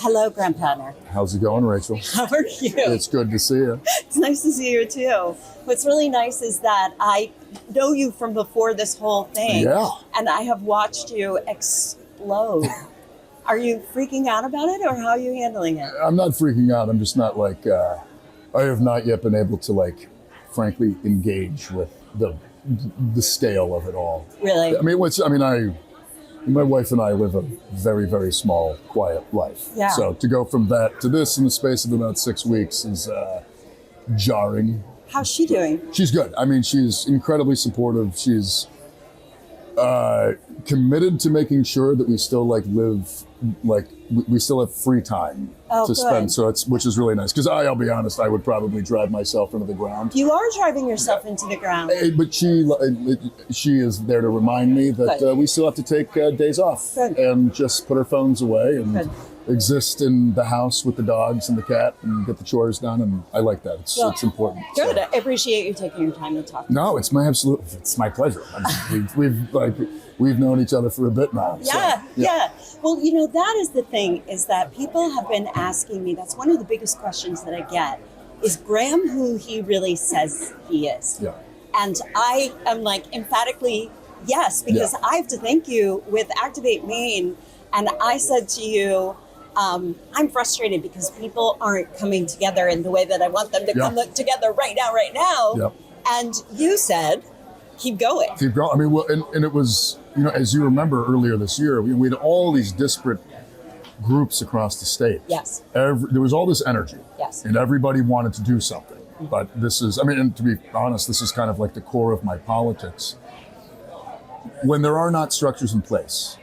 Hello, Graham Platner. How's it going, Rachel? How are you? It's good to see you. It's nice to see you too. What's really nice is that I know you from before this whole thing. Yeah. And I have watched you explode. Are you freaking out about it, or how are you handling it? I'm not freaking out. I'm just not like, I have not yet been able to frankly, engage with the scale of it all. Really? My wife and I live a very, very small, quiet life. Yeah. So to go from that to this in the space of about 6 weeks is jarring. How's she doing? She's good. She's incredibly supportive. She's committed to making sure that we still live, we still have free time to spend. So which is really nice. Because I'll be honest, I would probably drive myself into the ground. You are driving yourself into the ground. But she is there to remind me that we still have to take days off and just put our phones away and exist in the house with the dogs and the cat and get the chores done. And I like that. It's important. Good. So. I appreciate you taking your time to talk. No, it's my pleasure. We've known each other for a bit now. Yeah. Well, that is the thing, is that people have been asking me, that's one of the biggest questions that I get, is Graham who he really says he is? Yeah. And I am emphatically yes, because I have to thank you with Activate Maine. And I said to you, I'm frustrated because people aren't coming together in the way that I want them to come together right now. Yep. And you said, keep going. Keep going. And it was, as you remember earlier this year, we had all these disparate groups across the state. Yes. There was all this energy. Yes. And everybody wanted to do something. Mm-hmm. But this is, and to be honest, this is kind of like the core of my politics. When there are not structures in place,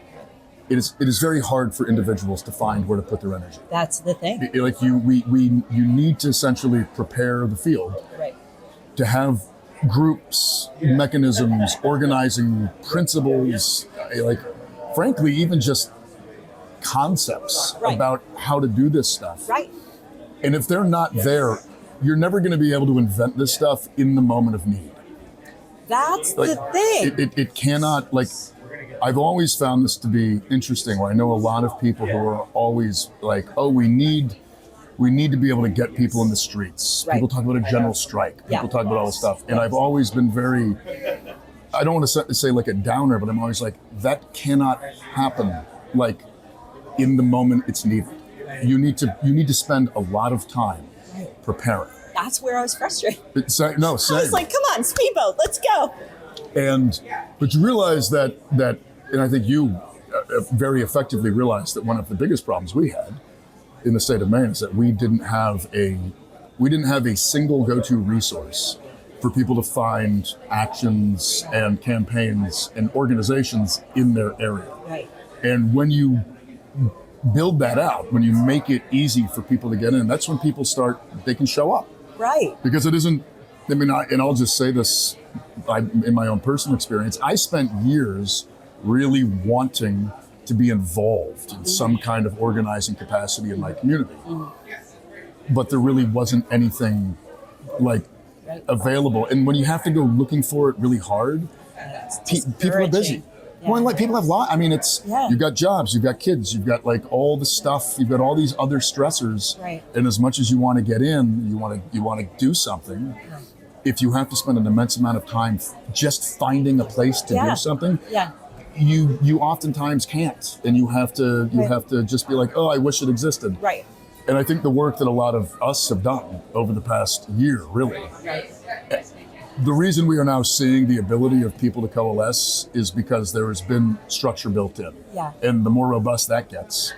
it is very hard for individuals to find where to put their energy. That's the thing. You need to essentially prepare the field to have groups, mechanisms, organizing principles, frankly, even just concepts about how to do this stuff. Right. And if they're not there, you're never going to be able to invent this stuff in the moment of need. That's the thing. It cannot, I've always found this to be interesting, where I know a lot of people who are always we need to be able to get people in the streets. Right. People talk about a general strike. People talk about all this stuff. And I've always been very, I don't want to say a downer, but I'm always that cannot happen in the moment it's needed. You need to spend a lot of time preparing. That's where I was frustrated. Same. I was come on, speedboat, let's go. But you realize that, and I think you very effectively realized that one of the biggest problems we had in the state of Maine is that we didn't have a single go-to resource for people to find actions and campaigns and organizations in their area. Right. And when you build that out, when you make it easy for people to get in, that's when people they can show up. Right. Because it isn't, and I'll just say this, in my own personal experience, I spent years really wanting to be involved in some kind of organizing capacity in my community. But there really wasn't anything available. And when you have to go looking for it really hard, people are busy. Yeah. Well, people have you've got jobs, you've got kids, you've got all the stuff, you've got all these other stressors. Right. And as much as you want to get in, you want to do something. Right. If you have to spend an immense amount of time just finding a place to do something, you oftentimes can't, and you have to just be I wish it existed. Right. And I think the work that a lot of us have done over the past year, really, the reason we are now seeing the ability of people to coalesce is because there has been structure built in. Yeah. And the more robust that gets,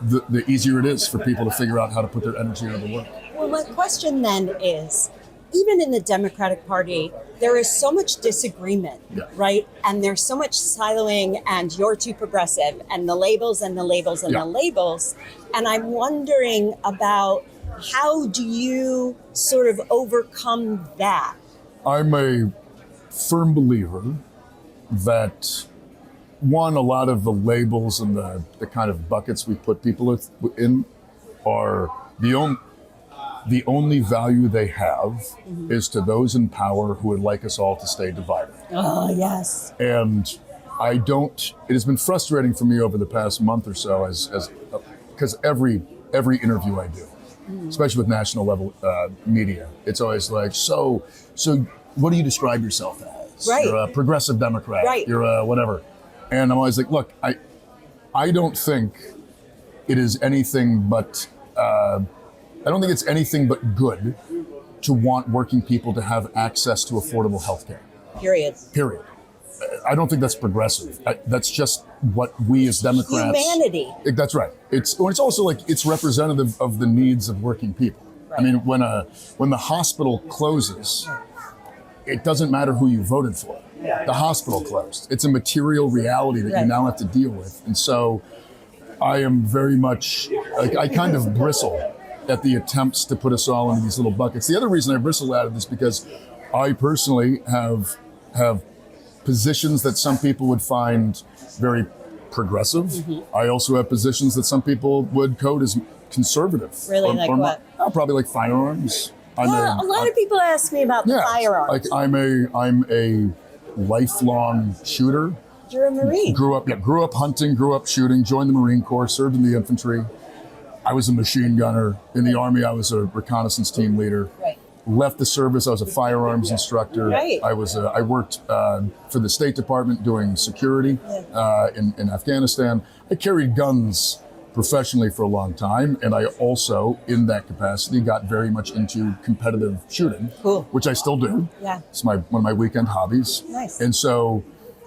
the easier it is for people to figure out how to put their energy into the work. Well, my question then is, even in the Democratic Party, there is so much disagreement, right? And there's so much siloing, and you're too progressive, and the labels and the labels and the labels. And I'm wondering about, how do you sort of overcome that? I'm a firm believer that, one, a lot of the labels and the kind of buckets we put people in are the only value they have is to those in power who would like us all to stay divided. Oh, yes. And it has been frustrating for me over the past month or so because every every interview I do, especially with national level media. It's always like, so what do you describe yourself as? Right. You're a progressive Democrat. Right. You're a whatever. And I'm always like, look, I don't think it is anything but, I don't think it's anything but good to want working people to have access to affordable health care. Period. I don't think that's progressive. That's just what we as Democrats. Humanity. That's right. It's also like it's representative of the needs of working people. Right. I mean, when the hospital closes, it doesn't matter who you voted for. The hospital closed. It's a material reality that you now have to deal with. And so I am very much, like, I kind of bristle at the attempts to put us all into these little buckets. The other reason I bristle at it is because I personally have positions that some people would find very progressive. Mm-hmm. I also have positions that some people would code as conservative. Really, like what? Probably like firearms. A lot of people ask me about the firearms. Like I'm a lifelong shooter. You're a Marine. Grew up hunting, grew up shooting, joined the Marine Corps, served in the infantry. I was a machine gunner. In the Army, I was a reconnaissance team leader. Right. Left the service, I was a firearms instructor. Right. I worked for the State Department doing security in Afghanistan. I carried guns professionally for a long time, and I also, in that capacity, got very much into competitive shooting, which I still do. Yeah. It's one of my weekend hobbies. Nice.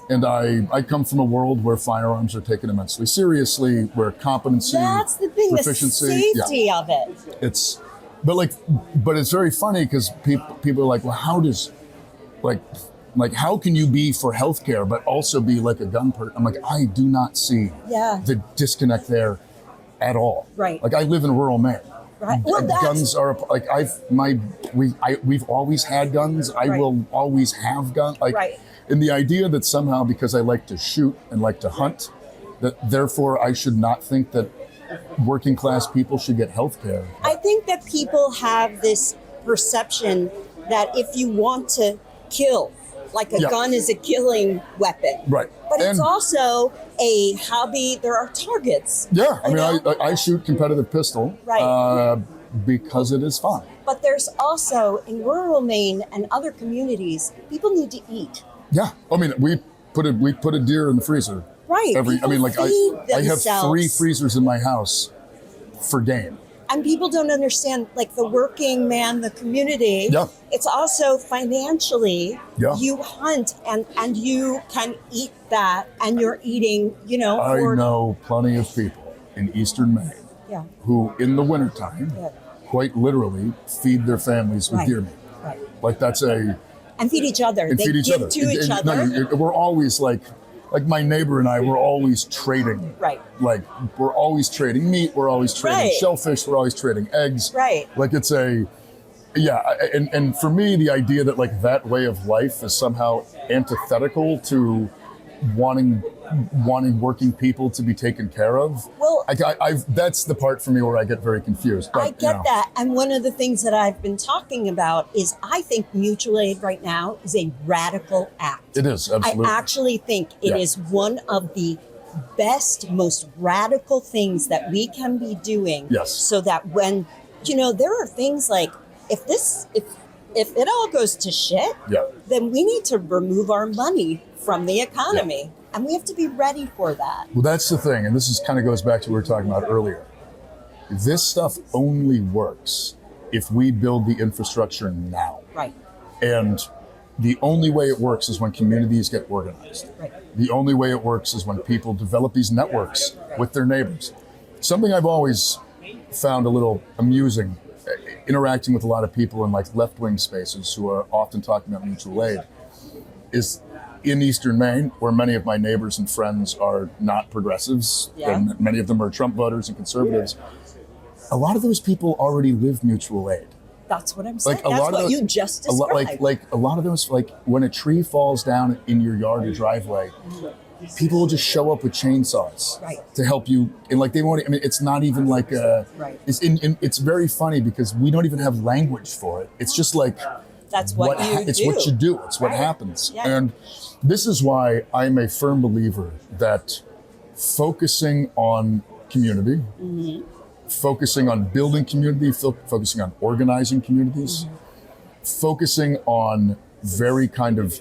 And I come from a world where firearms are taken immensely seriously, where competency, that's the thing, proficiency, the safety of it. But it's very funny because people are like, well, how does, how can you be for healthcare but also be like a gun person? I'm like, I do not see the disconnect there at all. Right. Like I live in rural Maine. Right. Well, guns are like we've always had guns. I will always have guns. And the idea that somehow because I like to shoot and like to hunt, that therefore I should not think that working class people should get health care. I think that people have this perception that if you want to kill, like a gun is a killing weapon. Right. But it's also a hobby. There are targets. Yeah. I mean, I shoot competitive pistol because it is fun. But there's also, in rural Maine and other communities, people need to eat. Yeah. I mean, we put a deer in the freezer. Right. I have 3 freezers in my house for game. And people don't understand, like the working man, the community. Yeah. It's also financially, you hunt and you can eat that and you're eating, I know plenty of people in Eastern Maine who in the wintertime quite literally feed their families with deer meat. Right. Like and feed each other. And they feed each give other. To each other. No, we're always like my neighbor and I, we're always trading. Right. Like we're always trading meat. We're always trading shellfish. We're always trading eggs. Right. Like it's and for me, the idea that like that way of life is somehow antithetical to wanting working people to be taken care of. Well, that's the part for me where I get very confused. But, I get that. And one of the things that I've been talking about is I think mutual aid right now is a radical act. It is, absolutely. I actually think it is one of the best, most radical things that we can be doing. Yes. So that when, there are things like, if it all goes to shit, then we need to remove our money from the economy. Yeah. And we have to be ready for that. Well, that's the thing. And this kind of goes back to what we were talking about earlier. This stuff only works if we build the infrastructure now. Right. And the only way it works is when communities get organized. Right. The only way it works is when people develop these networks with their neighbors. Something I've always found a little amusing, interacting with a lot of people in like left-wing spaces who are often talking about mutual aid, is in Eastern Maine, where many of my neighbors and friends are not progressives, and many of them are Trump voters and conservatives, a lot of those people already live mutual aid. That's what I'm saying. That's what you just described. Like a lot of those, like when a tree falls down in your yard or driveway, people will just show up with chainsaws to help you. And like they won't, I mean, it's not even like it's very funny because we don't even have language for it. It's just like, that's what you do. It's what you do. It's what happens. Yeah. And this is why I'm a firm believer that focusing on community, focusing on building community, focusing on organizing communities, focusing on very kind of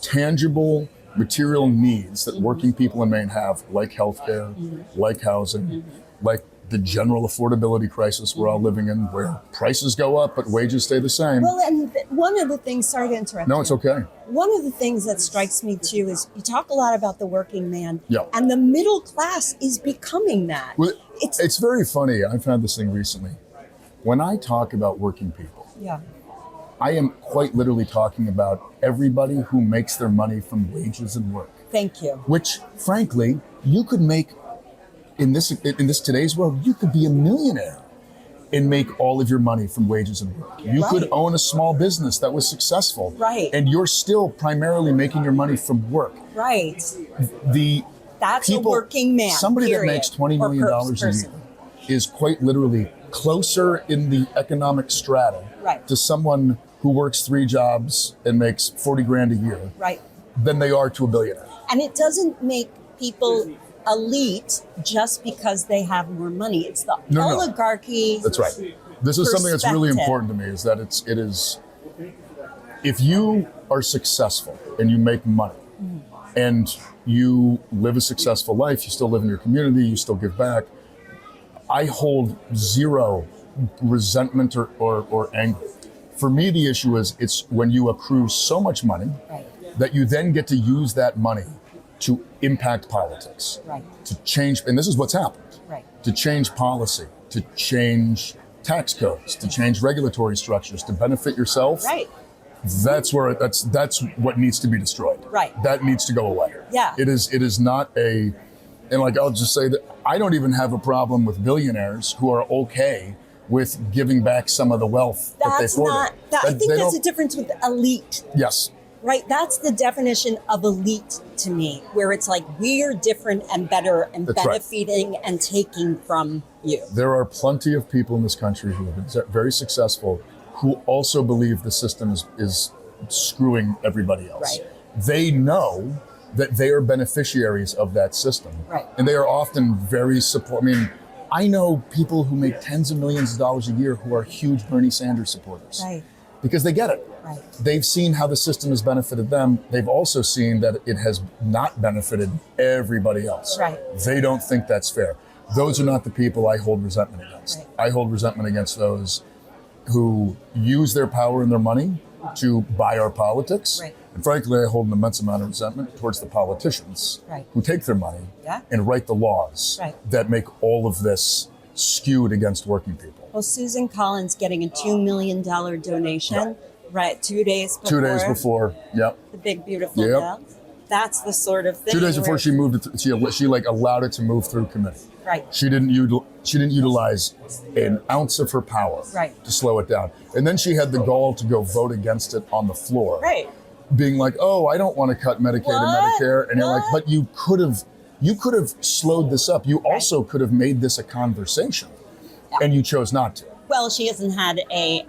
tangible material needs that working people in Maine have, like healthcare, like housing, like the general affordability crisis we're all living in, where prices go up but wages stay the same. Well, and one of the things, sorry to interrupt No, you. it's okay. One of the things that strikes me too is you talk a lot about the working man, Yeah. and the middle class is becoming that. Well, it's very funny. I've had this thing recently. When I talk about working people, Yeah. I am quite literally talking about everybody who makes their money from wages and work. Thank you. Which, frankly, you could make in this today's world. You could be a millionaire and make all of your money from wages and work. You could own a small business that was successful, and you're still primarily making your money from work. Right. That's People, a working man. Somebody period. that makes $20 million a year is quite literally closer in the economic strata to someone who works 3 jobs and makes 40 grand a year than they are to a billionaire. And it doesn't make people elite just because they have more money. It's the oligarchy. That's right. This is something that's really important to me, is that it is, if you are successful and you make money and you live a successful life, you still live in your community, you still give back, I hold zero resentment or anger. For me, the issue is it's when you accrue so much money that you then get to use that money to impact politics, to change, and this is what's happened, to change policy, to change tax codes, to change regulatory structures, to benefit yourself. That's where that's what needs to be destroyed. That needs to go away. It is not a, and like I'll just say that I don't even have a problem with billionaires who are okay with giving back some of the wealth that they hoarded. I think that's the difference with elite. Yes. Right, that's the definition of elite to me, where it's like we're different and better and benefiting and taking from you. There are plenty of people in this country who have been very successful who also believe the system is screwing everybody else. They know that they are beneficiaries of that system. And they are often very support. I mean, I know people who make tens of millions of dollars a year who are huge Bernie Sanders supporters. Because they get it. They've seen how the system has benefited them. They've also seen that it has not benefited everybody else. They don't think that's fair. Those are not the people I hold resentment against. I hold resentment against those who use their power and their money to buy our politics. And frankly, I hold an immense amount of resentment towards the politicians who take their money and write the laws that make all of this skewed against working people. Well, Susan Collins getting a $2 million donation, 2 days before. 2 days before, the big, beautiful bill. That's the sort of thing. 2 days before she moved it, she like allowed it to move through committee. She didn't utilize an ounce of her power to slow it down. And then she had the gall to go vote against it on the floor. Being like, oh, I don't want to cut Medicaid and Medicare. And you're like, but you could have slowed this up. You also could have made this a conversation. And you chose not to. Well, she hasn't had a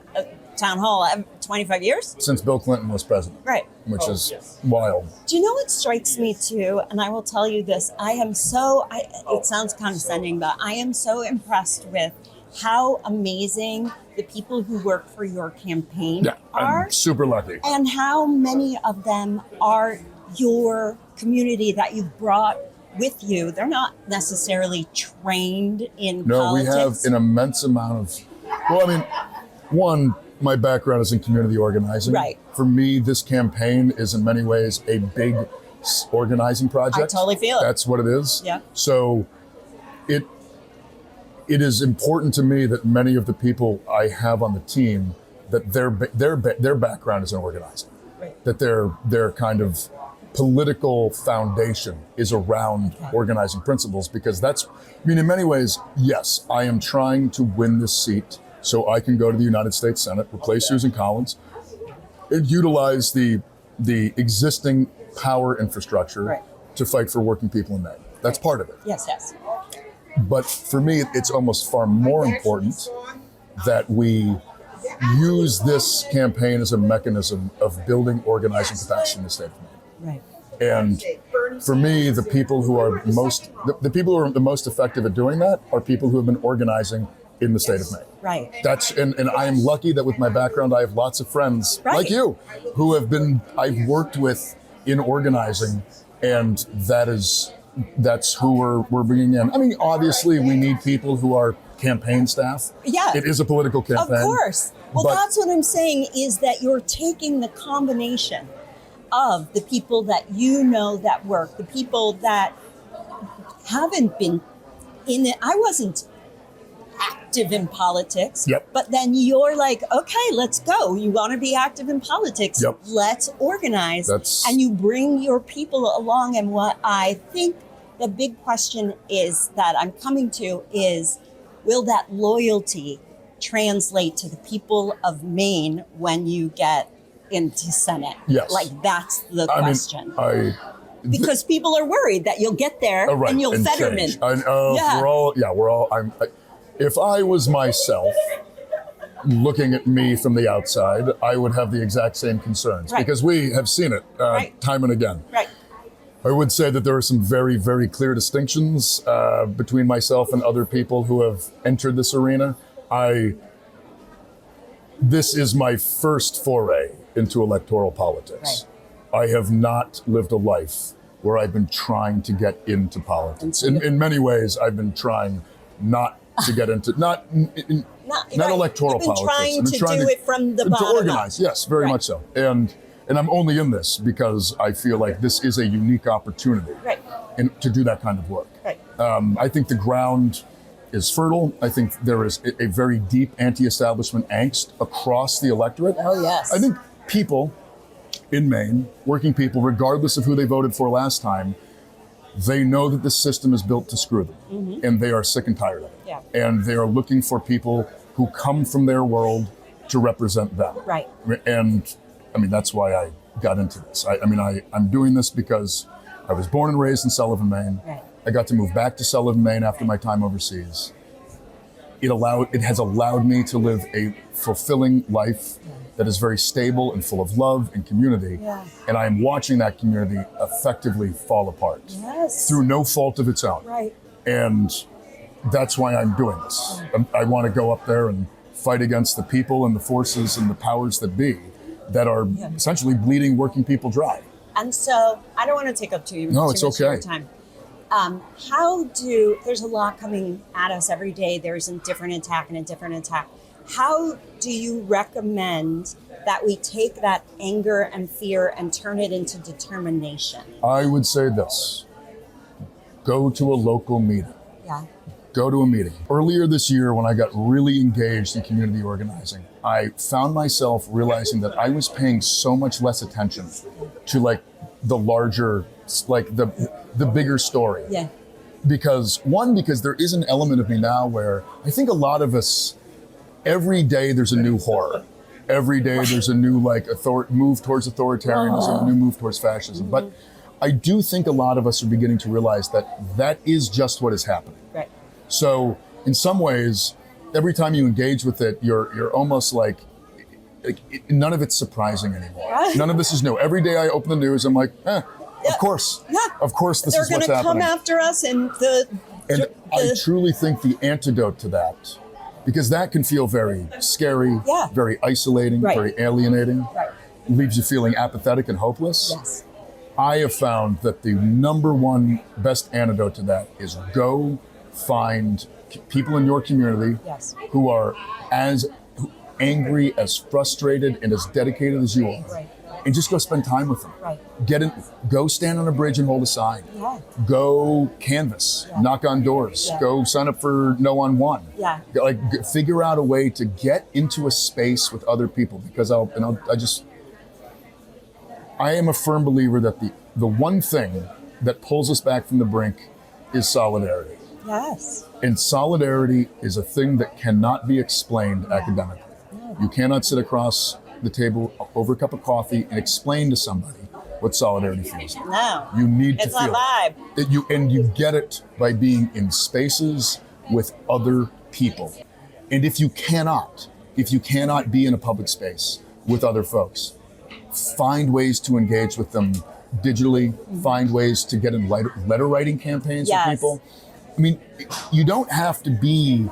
town hall 25 years? Since Bill Clinton was president. Which is wild. Do you know what strikes me too? And I will tell you this, it sounds condescending, but I am so impressed with how amazing the people who work for your campaign are. I'm super lucky. And how many of them are your community that you've brought with you. They're not necessarily trained in politics. We have an immense amount of, well, I mean, one, my background is in community organizing. For me, this campaign is in many ways a big organizing project. I totally feel it. That's what it is. So it is important to me that many of the people I have on the team, that their background is in organizing. That their kind of political foundation is around organizing principles, because that's, I mean, in many ways, yes, I am trying to win this seat so I can go to the United States Senate, replace Susan Collins, and utilize the existing power infrastructure to fight for working people in Maine. That's part of it. Yes. But for me, it's almost far more important that we use this campaign as a mechanism of building organizing capacity in the state of Maine. And for me, the people who are the people who are the most effective at doing that are people who have been organizing in the state of Maine. Right. And I am lucky that with my background, I have lots of friends like you who I've worked with in organizing, and that's who we're bringing in. I mean, obviously we need people who are campaign staff. Yeah. It is a political campaign. Of course. Well, that's what I'm saying, is that you're taking the combination of the people that that work, the people that haven't been in it. I wasn't active in politics, but then you're like, okay, let's go. You want to be active in politics? Let's organize. And you bring your people along. And what I think the big question is that I'm coming to is, will that loyalty translate to the people of Maine when you get into Senate? Yes. Like, that's the question. Because people are worried that you'll get there and you'll Fetterman. If I was myself looking at me from the outside, I would have the exact same concerns because we have seen it time and again. Right. I would say that there are some very, very clear distinctions between myself and other people who have entered this arena. This is my first foray into electoral politics. I have not lived a life where I've been trying to get into politics. In many ways, I've been trying not to get into, not electoral politics. I've been trying to do it from the bottom to organize, yes, very much so. And I'm only in this because I feel like this is a unique opportunity to do that kind of work. I think the ground is fertile. I think there is a very deep anti-establishment angst across the electorate. Oh, yes. I think people in Maine, working people, regardless of who they voted for last time, they know that the system is built to screw them, and they are sick and tired of it. And they are looking for people who come from their world to represent them. Right. And I mean, that's why I got into this. I'm doing this because I was born and raised in Sullivan, Maine. Right. I got to move back to Sullivan, Maine after my time overseas. It has allowed me to live a fulfilling life that is very stable and full of love and community. And I am watching that community effectively fall apart through no fault of its own. Right. And that's why I'm doing this. I want to go up there and fight against the people and the forces and the powers that be that are essentially bleeding working people dry. And so I don't want to take up too much of your time. There's a lot coming at us every day. There's a different attack and a different attack. How do you recommend that we take that anger and fear and turn it into determination? I would say this: go to a local meeting. Go to a meeting. Earlier this year, when I got really engaged in community organizing, I found myself realizing that I was paying so much less attention to the larger, the bigger story. Because there is an element of me now where I think a lot of us, every day there's a new horror. Every day there's a new move towards authoritarianism, a new move towards fascism. But I do think a lot of us are beginning to realize that is just what is happening. Right. So in some ways, every time you engage with it, you're almost like none of it's surprising anymore. Right. None of this is new. Every day I open the news, I'm like, of course this is what's happening. They're going to come after us, and I truly think the antidote to that, because that can feel very scary, very isolating, very alienating, leaves you feeling apathetic and hopeless. Yes. I have found that the number one best antidote to that is go find people in your community who are as angry, as frustrated, and as dedicated as you are. And just go spend time with them. Go stand on a bridge and hold a sign. Go canvass, knock on doors, go sign up for No on One. Figure out a way to get into a space with other people, because I am a firm believer that the one thing that pulls us back from the brink is solidarity. Yes. And solidarity is a thing that cannot be explained academically. You cannot sit across the table over a cup of coffee and explain to somebody what solidarity feels like. No. You need to feel it. You get it by being in spaces with other people. And if you cannot be in a public space with other folks, find ways to engage with them digitally, find ways to get in letter writing campaigns with people. I mean, you don't have to be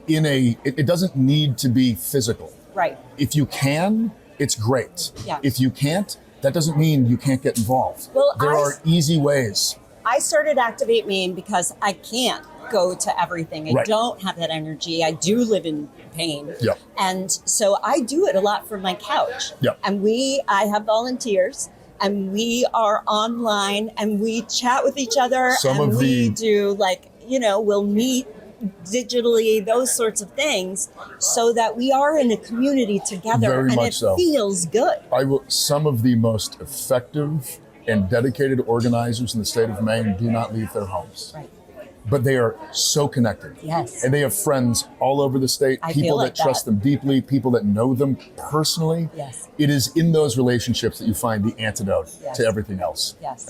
in it doesn't need to be physical. Right. If you can, it's great. Yeah. If you can't, that doesn't mean you can't get involved. Well, there are easy ways. I started Activate Maine because I can't go to everything. I don't have that energy. I do live in pain. Yep. And so I do it a lot from my couch. Yep. And I have volunteers and we are online and we chat with each other we do we'll meet digitally, those sorts of things, so that we are in a community together. Very and much it so. feels good. Some of the most effective and dedicated organizers in the state of Maine do not leave their homes. Right. But they are so connected. Yes. And they have friends all over the state, people that trust them deeply, people that know them personally. Yes. It is in those relationships that you find the antidote to everything else. Yes.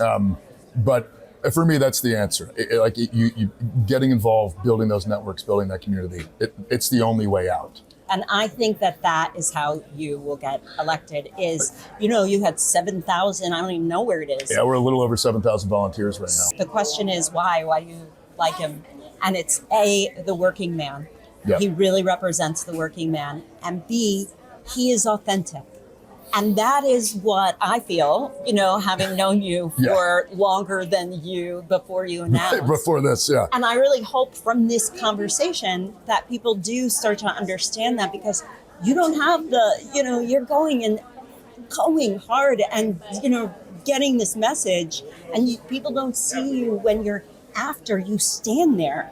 But for me, that's the answer. You getting involved, building those networks, building that community, it's the only way out. And I think that is how you will get elected is, you had 7,000, I don't even know where it is. Yeah, we're a little over 7,000 volunteers right now. The question is why do you like him? And it's A, the working man. Yep. He really represents the working man. And B, he is authentic. And that is what I feel, having known you for longer than you before you announced. Before this, yeah. And I really hope from this conversation that people do start to understand that, because you don't have you're going hard and, getting this message, and people don't see you when you're after you stand there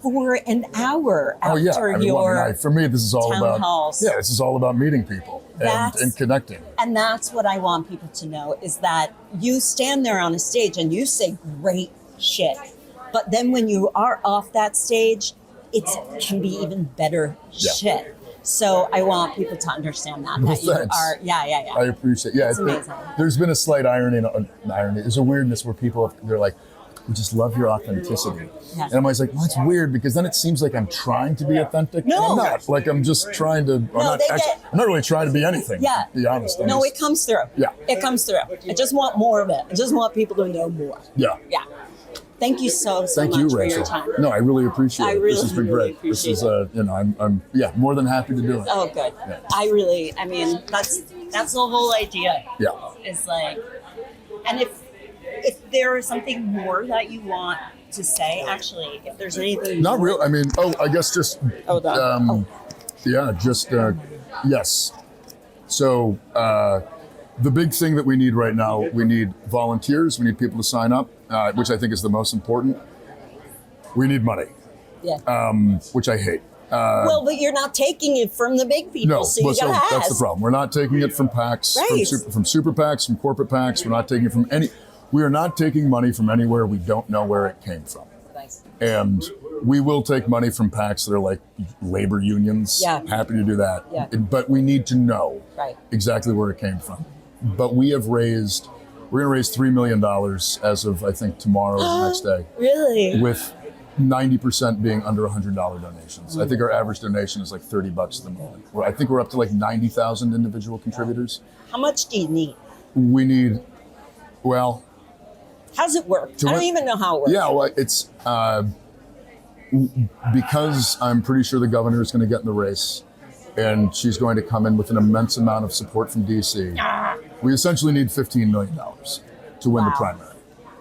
for an hour after for me, this is all town about halls. Yeah, this is all about meeting people and connecting. And that's what I want people to know, is that you stand there on a stage and you say great shit. But then when you are off that stage, it can be even better shit. So I want people to understand that. Well, that you are, I appreciate it. Yeah, it's amazing. There's been a slight irony. There's a weirdness where they're like, we just love your authenticity. Yeah. And I'm always like, well, that's weird, because then it seems like I'm trying to be authentic. No. And I'm not. Like, I'm just trying to, I'm not really trying to be anything, to be honest. It comes through. Yeah. It comes through. I just want more of it. I just want people to know more. Yeah. Yeah. Thank you so much Rachel. for your time. No, I really appreciate it. Really, this has been really great. This is, I'm more than happy to do it. Oh, good. Yeah. That's the whole idea. Yeah. It's like, and if there is something more that you want to say, actually, if there's anything. Not real. I mean, I guess just. Yes. So the big thing that we need right now, we need volunteers. We need people to sign up, which I think is the most important. We need money. Yeah. Which I hate. But you're not taking it from the big people, No, so you gotta ask. That's the problem. We're not taking it from PACs, from super PACs, from corporate PACs. We're not taking it from we are not taking money from anywhere we don't know where it came from. Nice. And we will take money from PACs that are like labor unions. Yeah. Happy to do that. Yeah. But we need to know exactly where it came from. But we're going to raise $3 million as of, I think, tomorrow or the next day. Really? With 90% being under $100 donations. I think our average donation is like $30 at the moment. I think we're up to like 90,000 individual contributors. How much do you need? We need, how's it work? I don't even know how it works. Yeah, well, it's because I'm pretty sure the governor is going to get in the race, and she's going to come in with an immense amount of support from DC. We essentially need $15 million to win the primary.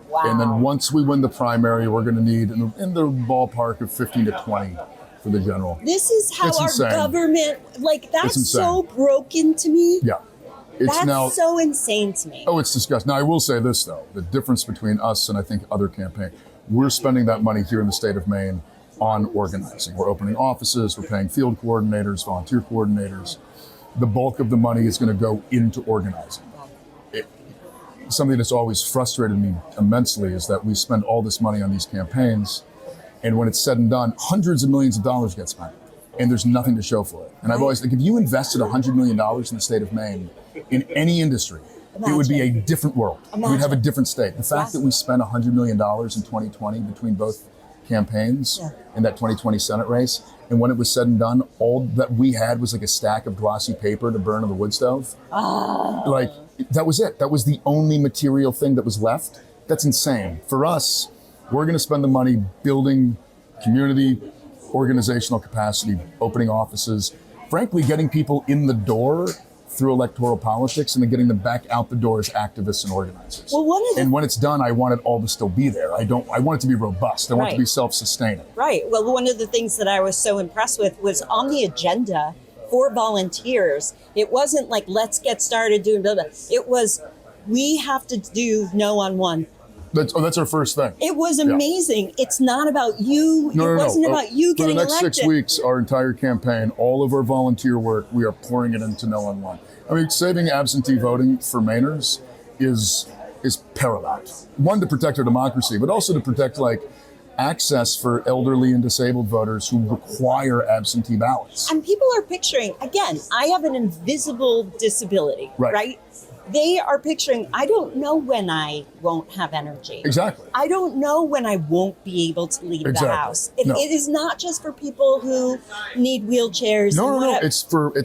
Wow. And then once we win the primary, we're going to need in the ballpark of 15 to 20 for the general. This is how our government, that's so broken to me. Yeah. That's so insane to me. Oh, it's disgusting. Now, I will say this, though. The difference between us and I think other campaigns, we're spending that money here in the state of Maine on organizing. We're opening offices, we're paying field coordinators, volunteer coordinators. The bulk of the money is going to go into organizing. Something that's always frustrated me immensely is that we spend all this money on these campaigns, and when it's said and done, hundreds of millions of dollars get spent, and there's nothing to show for it. And I've always, if you invested $100 million in the state of Maine, in any industry, it would be a different world. We'd have a different state. The fact that we spent $100 million in 2020 between both campaigns in that 2020 Senate race, and when it was said and done, all that we had was like a stack of glossy paper to burn on the wood stove. that was it. That was the only material thing that was left. That's insane. For us, we're going to spend the money building community, organizational capacity, opening offices, frankly, getting people in the door through electoral politics and then getting them back out the door as activists and organizers. Well, and when it's done, I want it all to still be there. I want it to be robust. I want it to be self-sustaining. Right. Well, one of the things that I was so impressed with was on the agenda for volunteers. It wasn't like, let's get started doing blah, blah. It was, we have to do no on one. That's our first thing. It was amazing. Yeah. It's not about you. It wasn't about you getting elected. For the next 6 weeks, our entire campaign, all of our volunteer work, we are pouring it into no on one. I mean, saving absentee voting for Mainers is paramount. One, to protect our democracy, but also to protect access for elderly and disabled voters who require absentee ballots. And people are picturing, again, I have an invisible disability, right? They are picturing, I don't know when I won't have energy. Exactly. I don't know when I won't be able to leave the house. It is not just for people who need wheelchairs. No. It's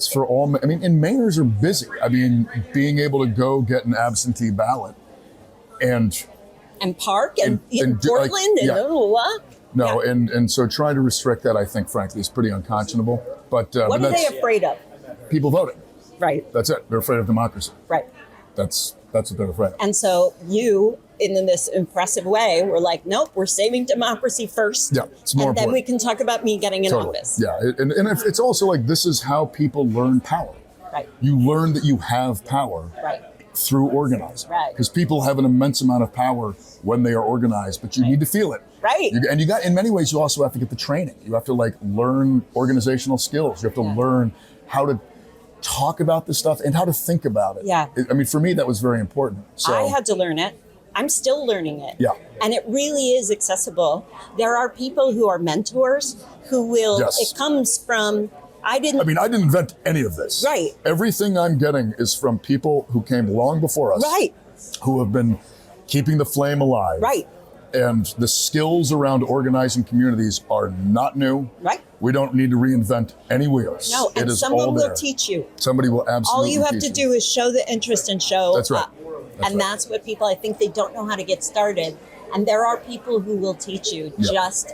for all. I mean, and Mainers are busy. I mean, being able to go get an absentee ballot and park in Portland and blah, blah, blah. No, and so trying to restrict that, I think, frankly, is pretty unconscionable. But what are they afraid of? People voting. Right. That's it. They're afraid of democracy. Right. That's what they're afraid of. And so you, in this impressive way, were like, nope, we're saving democracy first. Yeah, it's more important. And then we can talk about me getting in office. Yeah, and it's also this is how people learn power. Right. You learn that you have power. Right. Through organizing. Right. Because people have an immense amount of power when they are organized, but you need to feel it. Right. And you got, in many ways, you also have to get the training. You have to learn organizational skills. You have to learn how to talk about this stuff and how to think about it. Yeah. I mean, for me, that was very important. So I had to learn it. I'm still learning it. Yeah. And it really is accessible. There are people who are mentors who will, it comes from, I didn't invent any of this. Right. Everything I'm getting is from people who came long before us. Right. Who have been keeping the flame alive. Right. And the skills around organizing communities are not new. Right. We don't need to reinvent any wheels. No, and someone will teach you. Somebody will absolutely All you have to do is show the interest and show That's right. up. That's what people, I think they don't know how to get started. And there are people who will teach you. Just,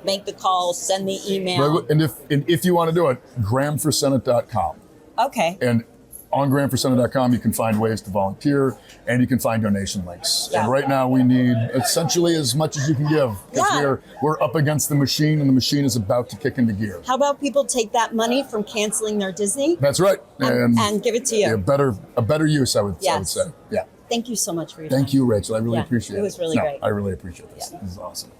make the call, send the email. And if you want to do it, GrahamForSenate.com. Okay. And on GrahamForSenate.com, you can find ways to volunteer and you can find donation links. Yeah. And right now we need essentially as much as you can give because we're up against the machine and the machine is about to kick into gear. How about people take that money from canceling their Disney? That's right. And give it to you. A better use, I would say. Yeah. Thank you so much for your time. Thank you, Rachel. I really appreciate it. It was really great. I really appreciate this. This is awesome.